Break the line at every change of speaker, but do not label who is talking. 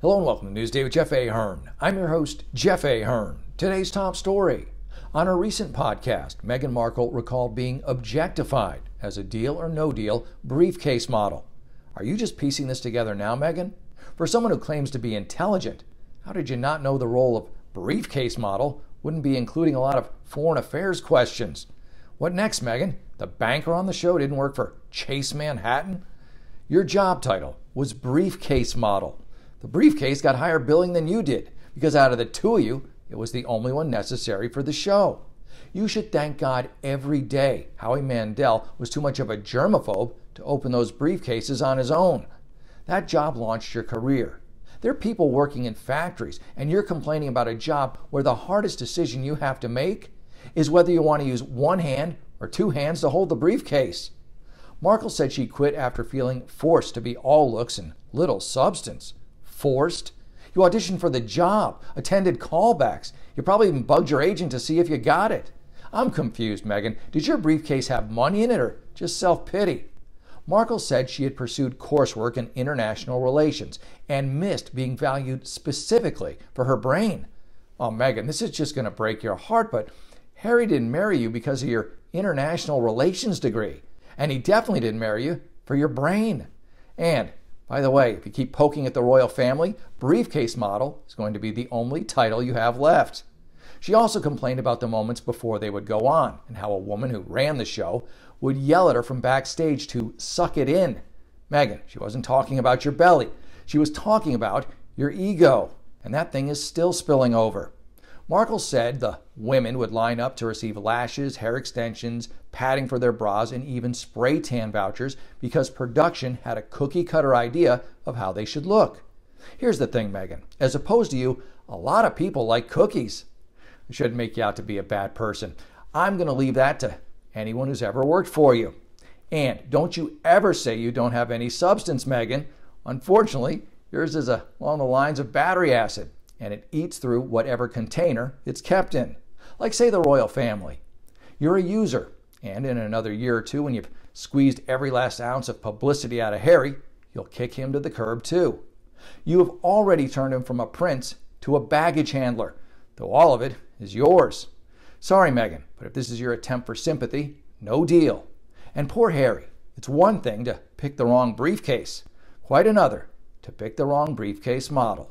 Hello and welcome to Newsday with Jeff Ahern. I'm your host, Jeff Ahern. Today's top story. On a recent podcast, Meghan Markle recalled being objectified as a deal or no deal briefcase model. Are you just piecing this together now, Meghan? For someone who claims to be intelligent, how did you not know the role of briefcase model wouldn't be including a lot of foreign affairs questions? What next, Meghan? The banker on the show didn't work for Chase Manhattan? Your job title was briefcase model. The briefcase got higher billing than you did because out of the two of you, it was the only one necessary for the show. You should thank God every day Howie Mandel was too much of a germaphobe to open those briefcases on his own. That job launched your career. There are people working in factories, and you're complaining about a job where the hardest decision you have to make is whether you want to use one hand or two hands to hold the briefcase. Markle said she quit after feeling forced to be all looks and little substance. Forced? You auditioned for the job, attended callbacks. You probably even bugged your agent to see if you got it. I'm confused, Meghan. Did your briefcase have money in it or just self-pity? Markle said she had pursued coursework in international relations and missed being valued specifically for her brain. Oh, Meghan, this is just going to break your heart, but Harry didn't marry you because of your international relations degree. And he definitely didn't marry you for your brain. And by the way, if you keep poking at the royal family, briefcase model is going to be the only title you have left. She also complained about the moments before they would go on and how a woman who ran the show would yell at her from backstage to suck it in. Meghan, she wasn't talking about your belly. She was talking about your ego, and that thing is still spilling over. Markle said the women would line up to receive lashes, hair extensions, padding for their bras, and even spray tan vouchers because production had a cookie-cutter idea of how they should look. Here's the thing, Meghan. As opposed to you, a lot of people like cookies. It shouldn't make you out to be a bad person. I'm going to leave that to anyone who's ever worked for you. And don't you ever say you don't have any substance, Meghan. Unfortunately, yours is along the lines of battery acid, and it eats through whatever container it's kept in. Like, say, the royal family. You're a user, and in another year or two, when you've squeezed every last ounce of publicity out of Harry, you'll kick him to the curb too. You have already turned him from a prince to a baggage handler, though all of it is yours. Sorry, Meghan, but if this is your attempt for sympathy, no deal. And poor Harry, it's one thing to pick the wrong briefcase, quite another to pick the wrong briefcase model.